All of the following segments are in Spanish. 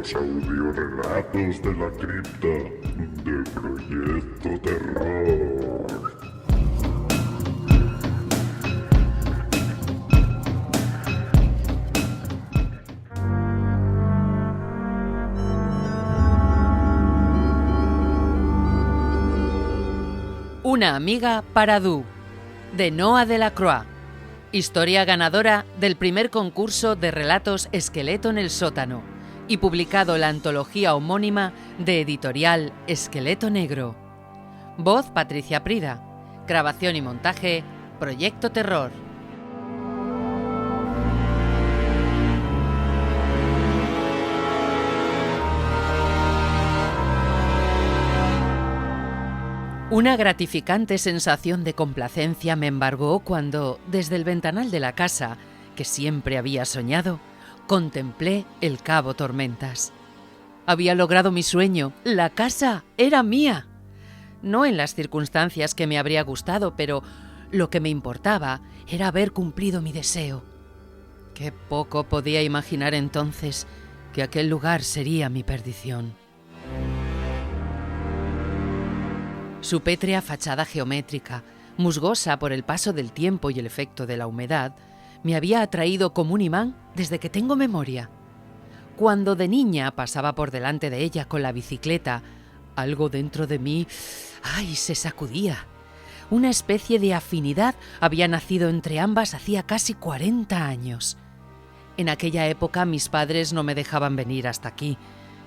los audiorelatos de la cripta de Proyecto Terror. Una amiga para Du, de Noa Delacroix. Historia ganadora del primer concurso de relatos Esqueleto en el sótano y publicado en la antología homónima de editorial Esqueleto Negro. Voz Patricia Prida. Grabación y montaje Proyecto Terror. Una gratificante sensación de complacencia me embargó cuando, desde el ventanal de la casa, que siempre había soñado, contemplé el cabo Tormentas. Había logrado mi sueño, la casa era mía. No en las circunstancias que me habría gustado, pero lo que me importaba era haber cumplido mi deseo. Qué poco podía imaginar entonces que aquel lugar sería mi perdición. Su pétrea fachada geométrica, musgosa por el paso del tiempo y el efecto de la humedad, me había atraído como un imán desde que tengo memoria. Cuando de niña pasaba por delante de ella con la bicicleta, algo dentro de mí, se sacudía. Una especie de afinidad había nacido entre ambas hacía casi 40 años. En aquella época mis padres no me dejaban venir hasta aquí.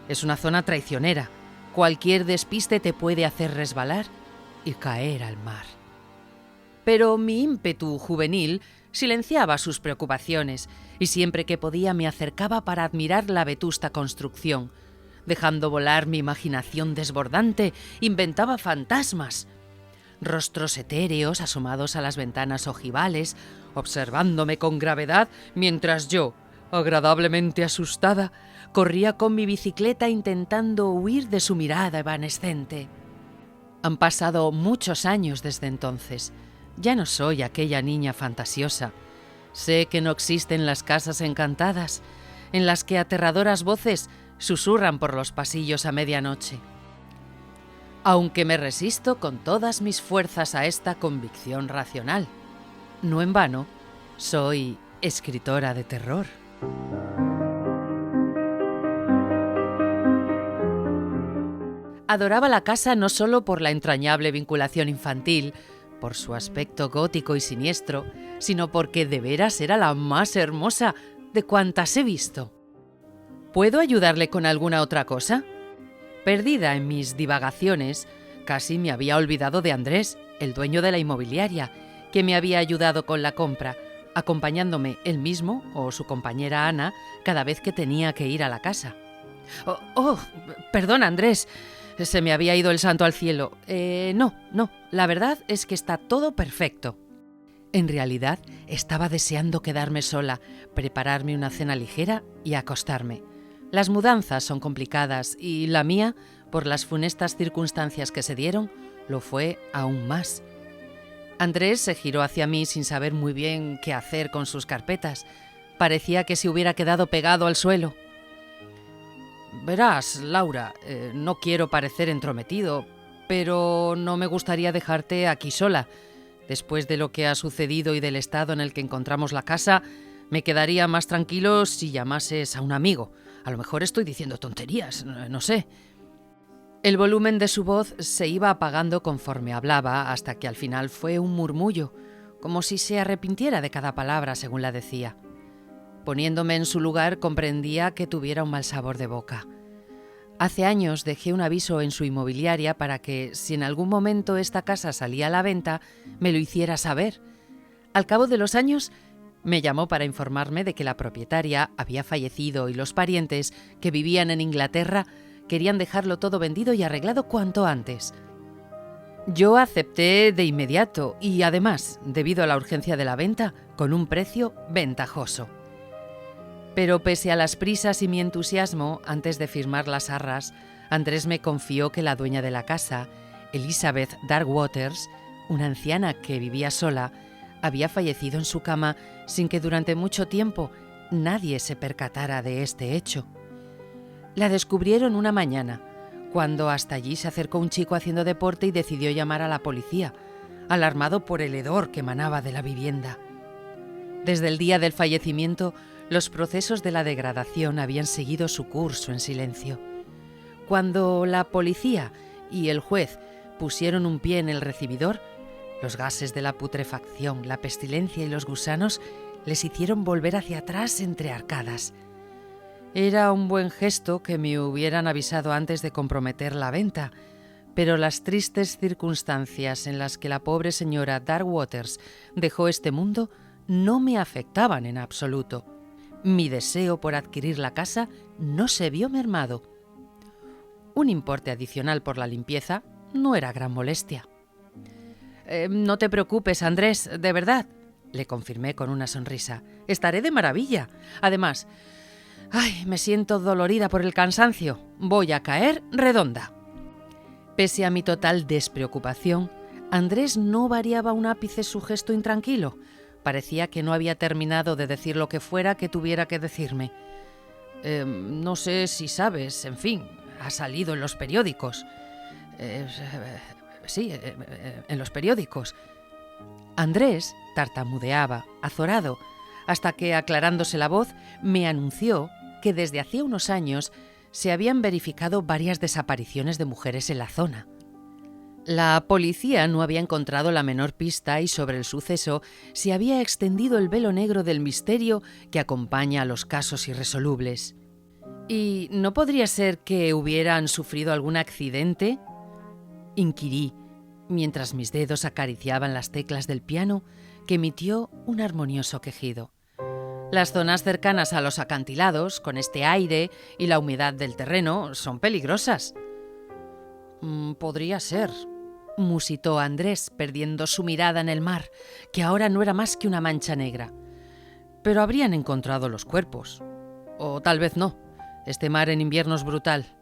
Es una zona traicionera. Cualquier despiste te puede hacer resbalar y caer al mar. Pero mi ímpetu juvenil silenciaba sus preocupaciones y siempre que podía me acercaba para admirar la vetusta construcción. Dejando volar mi imaginación desbordante, inventaba fantasmas. Rostros etéreos asomados a las ventanas ojivales, observándome con gravedad mientras yo, agradablemente asustada, corría con mi bicicleta intentando huir de su mirada evanescente. Han pasado muchos años desde entonces. Ya no soy aquella niña fantasiosa. Sé que no existen las casas encantadas, en las que aterradoras voces susurran por los pasillos a medianoche. Aunque me resisto con todas mis fuerzas a esta convicción racional. No en vano, soy escritora de terror. Adoraba la casa no solo por la entrañable vinculación infantil, por su aspecto gótico y siniestro, sino porque de veras era la más hermosa de cuantas he visto. ¿Puedo ayudarle con alguna otra cosa? Perdida en mis divagaciones, casi me había olvidado de Andrés, el dueño de la inmobiliaria, que me había ayudado con la compra, acompañándome él mismo o su compañera Ana cada vez que tenía que ir a la casa. Perdón, Andrés. Se me había ido el santo al cielo. No, la verdad es que está todo perfecto. En realidad, estaba deseando quedarme sola, prepararme una cena ligera y acostarme. Las mudanzas son complicadas y la mía, por las funestas circunstancias que se dieron, lo fue aún más. Andrés se giró hacia mí sin saber muy bien qué hacer con sus carpetas. Parecía que se hubiera quedado pegado al suelo. Verás, Laura, no quiero parecer entrometido, pero no me gustaría dejarte aquí sola. Después de lo que ha sucedido y del estado en el que encontramos la casa, me quedaría más tranquilo si llamases a un amigo. A lo mejor estoy diciendo tonterías, no sé. El volumen de su voz se iba apagando conforme hablaba hasta que al final fue un murmullo, como si se arrepintiera de cada palabra según la decía. Poniéndome en su lugar, comprendía que tuviera un mal sabor de boca. Hace años dejé un aviso en su inmobiliaria para que, si en algún momento esta casa salía a la venta, me lo hiciera saber. Al cabo de los años, me llamó para informarme de que la propietaria había fallecido y los parientes, que vivían en Inglaterra, querían dejarlo todo vendido y arreglado cuanto antes. Yo acepté de inmediato y, además, debido a la urgencia de la venta, con un precio ventajoso. Pero pese a las prisas y mi entusiasmo, antes de firmar las arras, Andrés me confió que la dueña de la casa, Elizabeth Darkwaters, una anciana que vivía sola, había fallecido en su cama sin que durante mucho tiempo nadie se percatara de este hecho. La descubrieron una mañana, cuando hasta allí se acercó un chico haciendo deporte y decidió llamar a la policía, alarmado por el hedor que emanaba de la vivienda. Desde el día del fallecimiento, los procesos de la degradación habían seguido su curso en silencio. Cuando la policía y el juez pusieron un pie en el recibidor, los gases de la putrefacción, la pestilencia y los gusanos les hicieron volver hacia atrás entre arcadas. Era un buen gesto que me hubieran avisado antes de comprometer la venta, pero las tristes circunstancias en las que la pobre señora Darkwaters dejó este mundo no me afectaban en absoluto. Mi deseo por adquirir la casa no se vio mermado. Un importe adicional por la limpieza no era gran molestia. No te preocupes, Andrés, de verdad, le confirmé con una sonrisa. Estaré de maravilla. Además, me siento dolorida por el cansancio. Voy a caer redonda. Pese a mi total despreocupación, Andrés no variaba un ápice su gesto intranquilo. Parecía que no había terminado de decir lo que fuera que tuviera que decirme. No sé si sabes, en fin, ha salido en los periódicos. Sí, en los periódicos. Andrés tartamudeaba, azorado, hasta que, aclarándose la voz, me anunció que desde hacía unos años se habían verificado varias desapariciones de mujeres en la zona. La policía no había encontrado la menor pista y sobre el suceso se había extendido el velo negro del misterio que acompaña a los casos irresolubles. ¿Y no podría ser que hubieran sufrido algún accidente?, inquirí, mientras mis dedos acariciaban las teclas del piano que emitió un armonioso quejido. Las zonas cercanas a los acantilados, con este aire y la humedad del terreno, son peligrosas. Podría ser, musitó Andrés, perdiendo su mirada en el mar, que ahora no era más que una mancha negra. Pero habrían encontrado los cuerpos. O tal vez no. Este mar en invierno es brutal.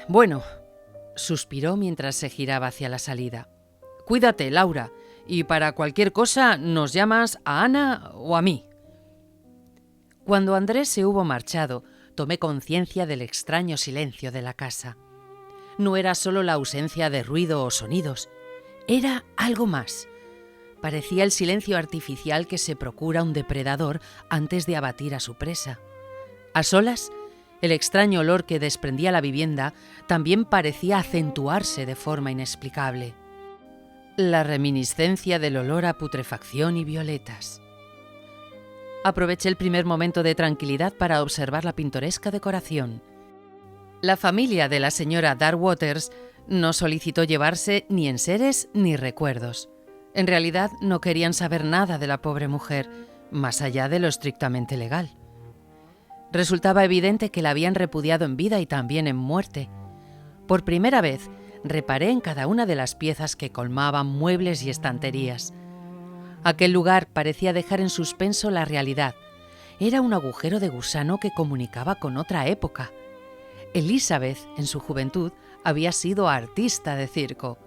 Bueno, suspiró mientras se giraba hacia la salida. Cuídate, Laura, y para cualquier cosa nos llamas a Ana o a mí. Cuando Andrés se hubo marchado, tomé conciencia del extraño silencio de la casa. No era solo la ausencia de ruido o sonidos, era algo más. Parecía el silencio artificial que se procura un depredador antes de abatir a su presa. A solas, el extraño olor que desprendía la vivienda también parecía acentuarse de forma inexplicable. La reminiscencia del olor a putrefacción y violetas. Aproveché el primer momento de tranquilidad para observar la pintoresca decoración. La familia de la señora Darkwaters no solicitó llevarse ni enseres ni recuerdos. En realidad no querían saber nada de la pobre mujer, más allá de lo estrictamente legal. Resultaba evidente que la habían repudiado en vida y también en muerte. Por primera vez, reparé en cada una de las piezas que colmaban muebles y estanterías. Aquel lugar parecía dejar en suspenso la realidad. Era un agujero de gusano que comunicaba con otra época. Elizabeth, en su juventud, había sido artista de circo.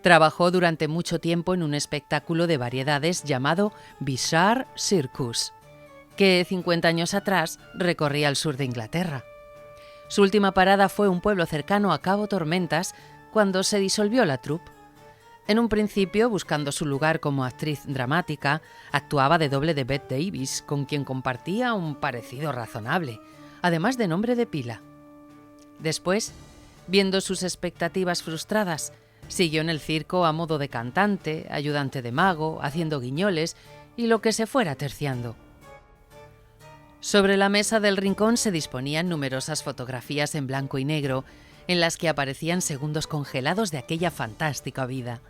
Trabajó durante mucho tiempo en un espectáculo de variedades llamado Bizarre Circus, que 50 años atrás recorría el sur de Inglaterra. Su última parada fue un pueblo cercano a Cabo Tormentas, cuando se disolvió la troupe. En un principio, buscando su lugar como actriz dramática, actuaba de doble de Bette Davis, con quien compartía un parecido razonable, además de nombre de pila. Después, viendo sus expectativas frustradas, siguió en el circo a modo de cantante, ayudante de mago, haciendo guiñoles y lo que se fuera terciando. Sobre la mesa del rincón se disponían numerosas fotografías en blanco y negro, en las que aparecían segundos congelados de aquella fantástica vida.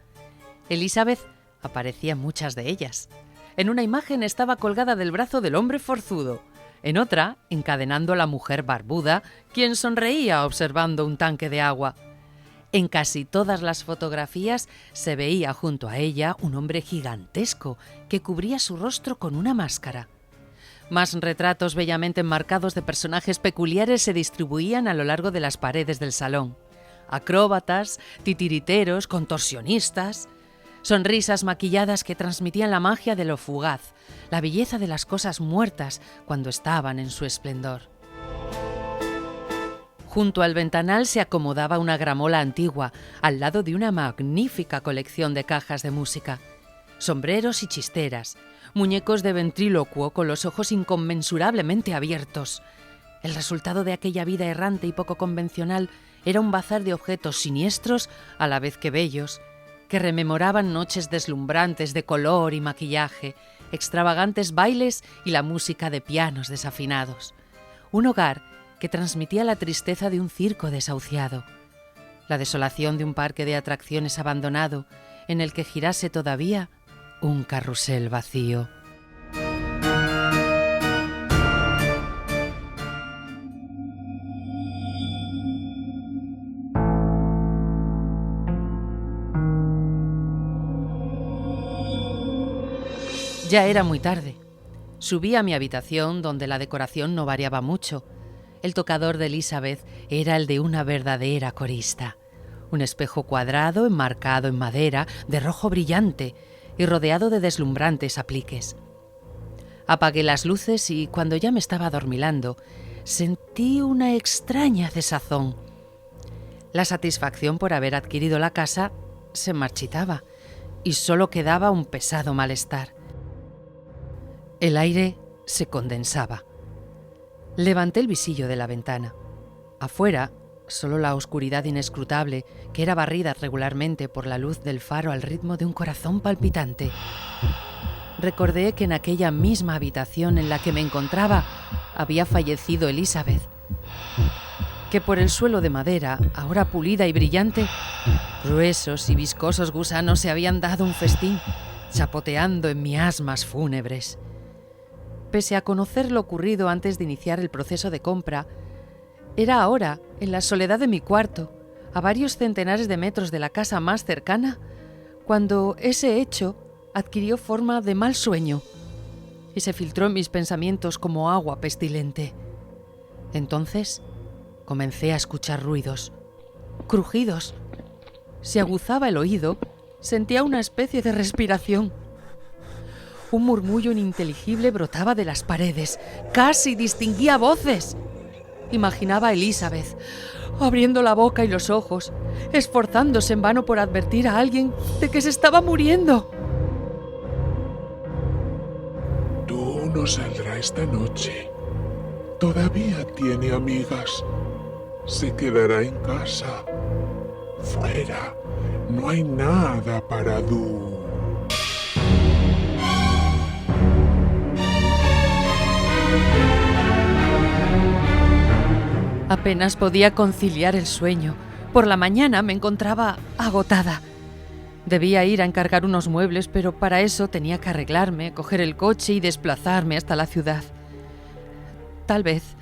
Elizabeth aparecía en muchas de ellas. En una imagen estaba colgada del brazo del hombre forzudo, en otra encadenando a la mujer barbuda, quien sonreía observando un tanque de agua. En casi todas las fotografías se veía junto a ella un hombre gigantesco que cubría su rostro con una máscara. Más retratos bellamente enmarcados de personajes peculiares se distribuían a lo largo de las paredes del salón. Acróbatas, titiriteros, contorsionistas, sonrisas maquilladas que transmitían la magia de lo fugaz, la belleza de las cosas muertas cuando estaban en su esplendor. Junto al ventanal se acomodaba una gramola antigua, al lado de una magnífica colección de cajas de música. Sombreros y chisteras, muñecos de ventrílocuo con los ojos inconmensurablemente abiertos. El resultado de aquella vida errante y poco convencional era un bazar de objetos siniestros a la vez que bellos, que rememoraban noches deslumbrantes de color y maquillaje, extravagantes bailes y la música de pianos desafinados. Un hogar que transmitía la tristeza de un circo desahuciado, la desolación de un parque de atracciones abandonado en el que girase todavía un carrusel vacío. Ya era muy tarde. Subí a mi habitación, donde la decoración no variaba mucho. El tocador de Elizabeth era el de una verdadera corista. Un espejo cuadrado enmarcado en madera de rojo brillante y rodeado de deslumbrantes apliques. Apagué las luces y cuando ya me estaba adormilando, sentí una extraña desazón. La satisfacción por haber adquirido la casa se marchitaba y solo quedaba un pesado malestar. El aire se condensaba. Levanté el visillo de la ventana. Afuera, solo la oscuridad inescrutable que era barrida regularmente por la luz del faro al ritmo de un corazón palpitante. Recordé que en aquella misma habitación en la que me encontraba había fallecido Elizabeth, que por el suelo de madera, ahora pulida y brillante, gruesos y viscosos gusanos se habían dado un festín, chapoteando en miasmas fúnebres. Pese a conocer lo ocurrido antes de iniciar el proceso de compra, era ahora, en la soledad de mi cuarto, a varios centenares de metros de la casa más cercana, cuando ese hecho adquirió forma de mal sueño y se filtró en mis pensamientos como agua pestilente. Entonces comencé a escuchar ruidos, crujidos. Se aguzaba el oído, sentía una especie de respiración. Un murmullo ininteligible brotaba de las paredes. Casi distinguía voces. Imaginaba a Elizabeth, abriendo la boca y los ojos, esforzándose en vano por advertir a alguien de que se estaba muriendo. Tú no saldrá esta noche. Todavía tiene amigas. Se quedará en casa. Fuera, no hay nada para Du. Apenas podía conciliar el sueño. Por la mañana me encontraba agotada. Debía ir a encargar unos muebles, pero para eso tenía que arreglarme, coger el coche y desplazarme hasta la ciudad. Tal vez,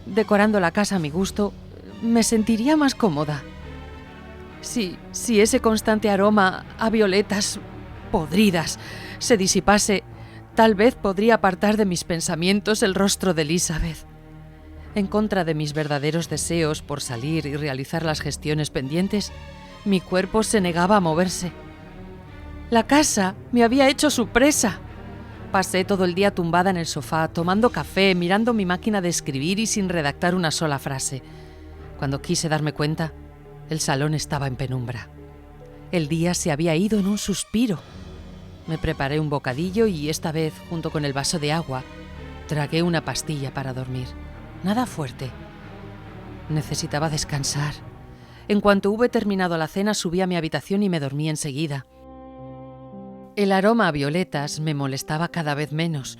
decorando la casa a mi gusto, me sentiría más cómoda. Si ese constante aroma a violetas podridas se disipase, tal vez podría apartar de mis pensamientos el rostro de Elizabeth. En contra de mis verdaderos deseos por salir y realizar las gestiones pendientes, mi cuerpo se negaba a moverse. La casa me había hecho su presa. Pasé todo el día tumbada en el sofá, tomando café, mirando mi máquina de escribir y sin redactar una sola frase. Cuando quise darme cuenta, el salón estaba en penumbra. El día se había ido en un suspiro. Me preparé un bocadillo y esta vez, junto con el vaso de agua, tragué una pastilla para dormir. Nada fuerte. Necesitaba descansar. En cuanto hube terminado la cena, subí a mi habitación y me dormí enseguida. El aroma a violetas me molestaba cada vez menos.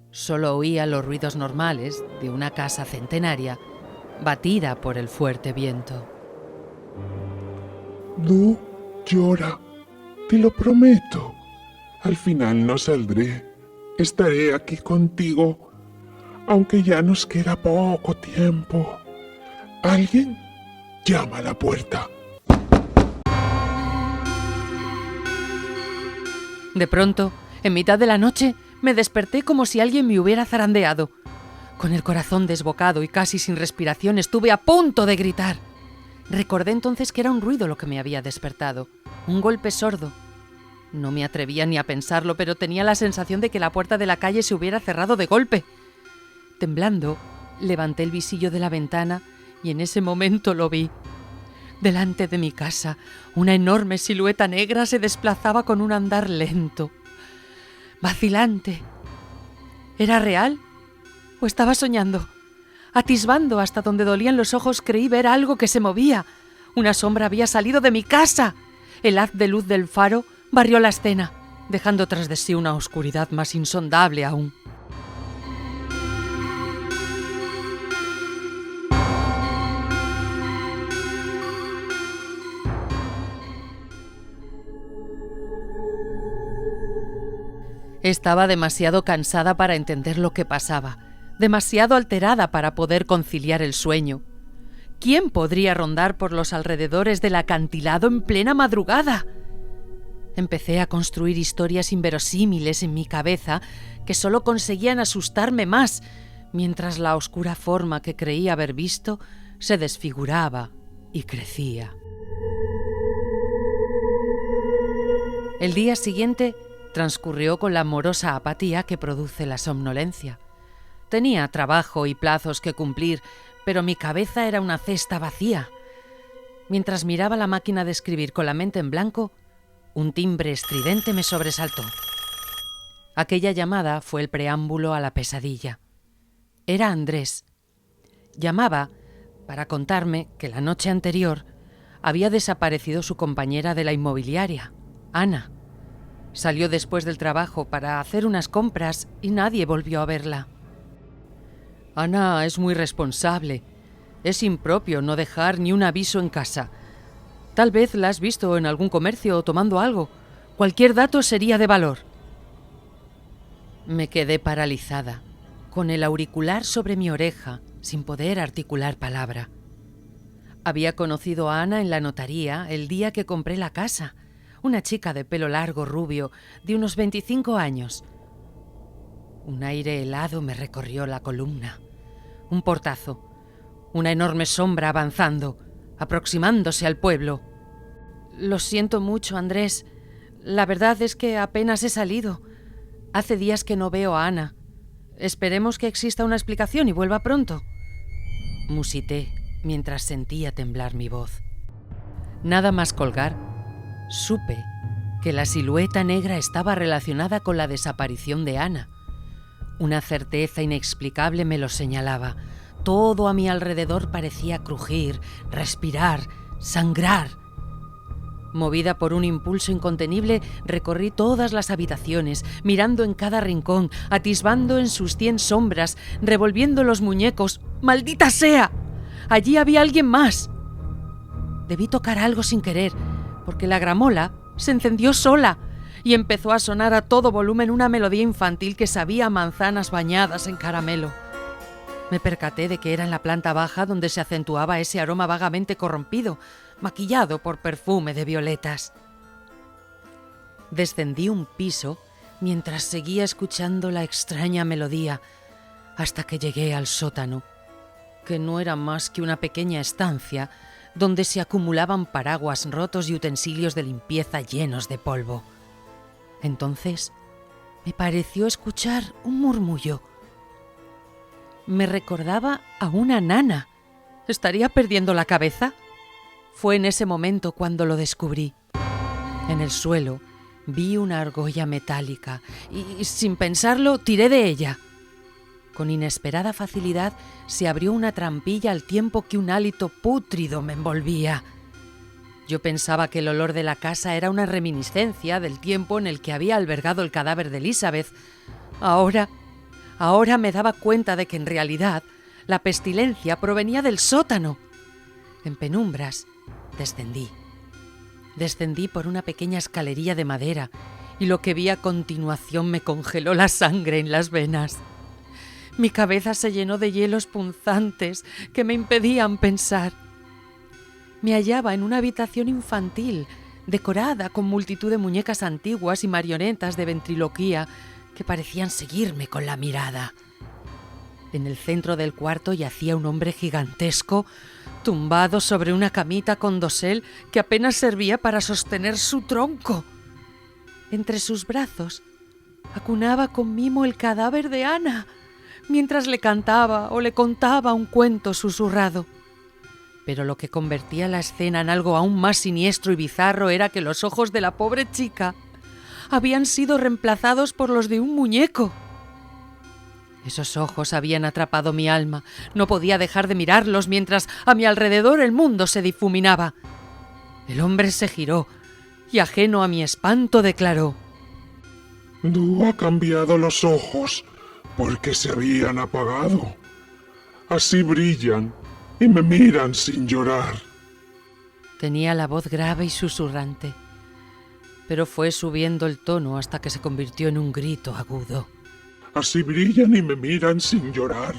Solo oía los ruidos normales de una casa centenaria, batida por el fuerte viento. Du llora, te lo prometo. Al final no saldré. Estaré aquí contigo, aunque ya nos queda poco tiempo. ¿Alguien? Llama a la puerta. De pronto, en mitad de la noche, me desperté como si alguien me hubiera zarandeado. Con el corazón desbocado y casi sin respiración, estuve a punto de gritar. Recordé entonces que era un ruido lo que me había despertado, un golpe sordo. No me atrevía ni a pensarlo, pero tenía la sensación de que la puerta de la calle se hubiera cerrado de golpe. Temblando, Levanté el visillo de la ventana y en ese momento lo vi. Delante de mi casa, una enorme silueta negra se desplazaba con un andar lento, vacilante. ¿Era real o estaba soñando? Atisbando hasta donde dolían los ojos, creí ver algo que se movía. Una sombra había salido de mi casa. El haz de luz del faro barrió la escena, dejando tras de sí una oscuridad más insondable aún. Estaba demasiado cansada para entender lo que pasaba, demasiado alterada para poder conciliar el sueño. ¿Quién podría rondar por los alrededores del acantilado en plena madrugada? Empecé a construir historias inverosímiles en mi cabeza que solo conseguían asustarme más, mientras la oscura forma que creía haber visto se desfiguraba y crecía. El día siguiente transcurrió con la amorosa apatía que produce la somnolencia. Tenía trabajo y plazos que cumplir, pero mi cabeza era una cesta vacía. Mientras miraba la máquina de escribir con la mente en blanco, un timbre estridente me sobresaltó. Aquella llamada fue el preámbulo a la pesadilla. Era Andrés. Llamaba para contarme que la noche anterior había desaparecido su compañera de la inmobiliaria, Ana. Salió después del trabajo para hacer unas compras y nadie volvió a verla. Ana es muy responsable. Es impropio no dejar ni un aviso en casa. Tal vez la has visto en algún comercio o tomando algo. Cualquier dato sería de valor. Me quedé paralizada, con el auricular sobre mi oreja, sin poder articular palabra. Había conocido a Ana en la notaría el día que compré la casa. Una chica de pelo largo rubio, de unos 25 años. Un aire helado me recorrió la columna. Un portazo. Una enorme sombra avanzando, aproximándose al pueblo. Lo siento mucho, Andrés. La verdad es que apenas he salido. Hace días que no veo a Ana. Esperemos que exista una explicación y vuelva pronto. Musité mientras sentía temblar mi voz. Nada más colgar, supe que la silueta negra estaba relacionada con la desaparición de Ana. Una certeza inexplicable me lo señalaba. Todo a mi alrededor parecía crujir, respirar, sangrar. Movida por un impulso incontenible, recorrí todas las habitaciones, mirando en cada rincón, atisbando en sus 100 sombras, revolviendo los muñecos. ¡Maldita sea! Allí había alguien más. Debí tocar algo sin querer, porque la gramola se encendió sola y empezó a sonar a todo volumen una melodía infantil que sabía a manzanas bañadas en caramelo. Me percaté de que era en la planta baja donde se acentuaba ese aroma vagamente corrompido, maquillado por perfume de violetas. Descendí un piso mientras seguía escuchando la extraña melodía hasta que llegué al sótano, que no era más que una pequeña estancia donde se acumulaban paraguas rotos y utensilios de limpieza llenos de polvo. Entonces me pareció escuchar un murmullo. Me recordaba a una nana. ¿Estaría perdiendo la cabeza? Fue en ese momento cuando lo descubrí. En el suelo vi una argolla metálica y, sin pensarlo, tiré de ella. Con inesperada facilidad se abrió una trampilla al tiempo que un hálito pútrido me envolvía. Yo pensaba que el olor de la casa era una reminiscencia del tiempo en el que había albergado el cadáver de Elizabeth. Ahora me daba cuenta de que en realidad la pestilencia provenía del sótano. En penumbras descendí. Descendí por una pequeña escalerilla de madera y lo que vi a continuación me congeló la sangre en las venas. Mi cabeza se llenó de hielos punzantes que me impedían pensar. Me hallaba en una habitación infantil, decorada con multitud de muñecas antiguas y marionetas de ventriloquía que parecían seguirme con la mirada. En el centro del cuarto yacía un hombre gigantesco, tumbado sobre una camita con dosel que apenas servía para sostener su tronco. Entre sus brazos acunaba con mimo el cadáver de Ana, mientras le cantaba o le contaba un cuento susurrado. Pero lo que convertía la escena en algo aún más siniestro y bizarro era que los ojos de la pobre chica habían sido reemplazados por los de un muñeco. Esos ojos habían atrapado mi alma. No podía dejar de mirarlos mientras a mi alrededor el mundo se difuminaba. El hombre se giró y, ajeno a mi espanto, declaró: Du ha cambiado los ojos porque se habían apagado. Así brillan y me miran sin llorar. Tenía la voz grave y susurrante, pero fue subiendo el tono hasta que se convirtió en un grito agudo. Así brillan y me miran sin llorar.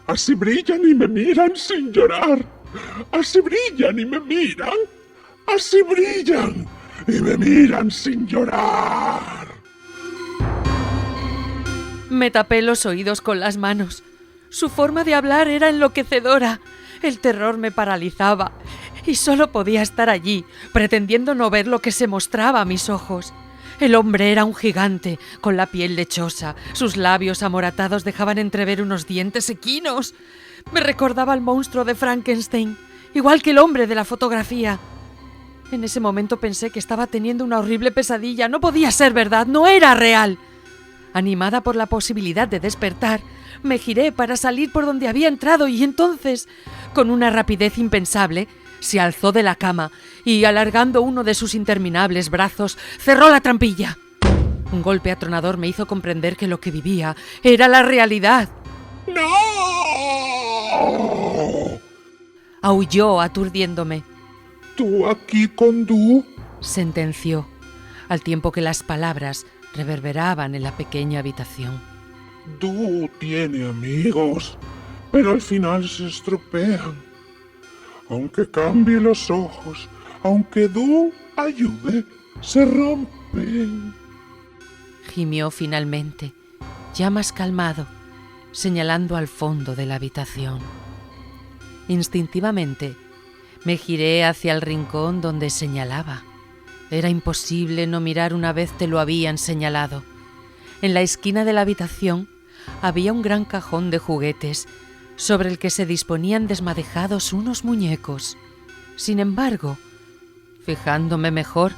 Así brillan y me miran sin llorar. Así brillan y me miran. Así brillan y me miran sin llorar. Me tapé los oídos con las manos. Su forma de hablar era enloquecedora. El terror me paralizaba y solo podía estar allí, pretendiendo no ver lo que se mostraba a mis ojos. El hombre era un gigante, con la piel lechosa. Sus labios amoratados dejaban entrever unos dientes equinos. Me recordaba al monstruo de Frankenstein, igual que el hombre de la fotografía. En ese momento pensé que estaba teniendo una horrible pesadilla. No podía ser verdad, no era real. Animada por la posibilidad de despertar, me giré para salir por donde había entrado y entonces, con una rapidez impensable, se alzó de la cama y, alargando uno de sus interminables brazos, cerró la trampilla. Un golpe atronador me hizo comprender que lo que vivía era la realidad. ¡No! Aulló aturdiéndome. ¿Tú aquí con Du? Sentenció, al tiempo que las palabras reverberaban en la pequeña habitación. Du tiene amigos, pero al final se estropean. Aunque cambie los ojos, aunque Du ayude, se rompen. Gimió finalmente, ya más calmado, señalando al fondo de la habitación. Instintivamente me giré hacia el rincón donde señalaba. Era imposible no mirar una vez te lo habían señalado. En la esquina de la habitación había un gran cajón de juguetes sobre el que se disponían desmadejados unos muñecos. Sin embargo, fijándome mejor,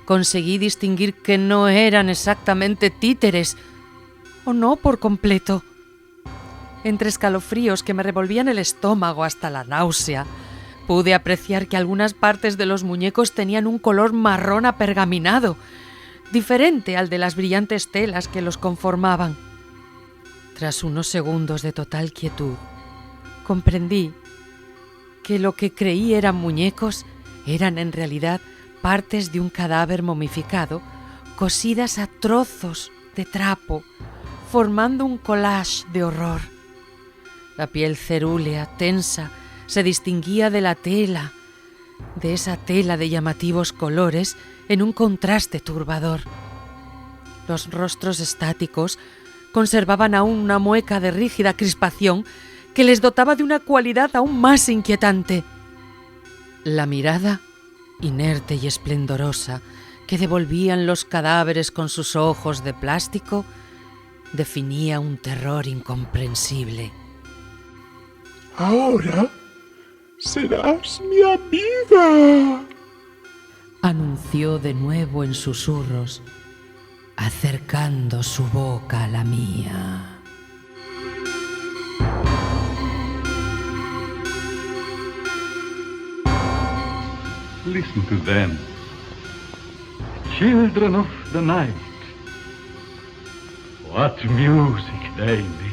conseguí distinguir que no eran exactamente títeres, o no por completo. Entre escalofríos que me revolvían el estómago hasta la náusea, pude apreciar que algunas partes de los muñecos tenían un color marrón apergaminado, diferente al de las brillantes telas que los conformaban. Tras unos segundos de total quietud, comprendí que lo que creí eran muñecos eran en realidad partes de un cadáver momificado, cosidas a trozos de trapo, formando un collage de horror. La piel cerúlea, tensa, se distinguía de la tela, de esa tela de llamativos colores, en un contraste turbador. Los rostros estáticos conservaban aún una mueca de rígida crispación que les dotaba de una cualidad aún más inquietante. La mirada, inerte y esplendorosa, que devolvían los cadáveres con sus ojos de plástico, definía un terror incomprensible. Ahora serás mi amiga, anunció de nuevo en susurros, acercando su boca a la mía. Listen to them, children of the night. What music they make.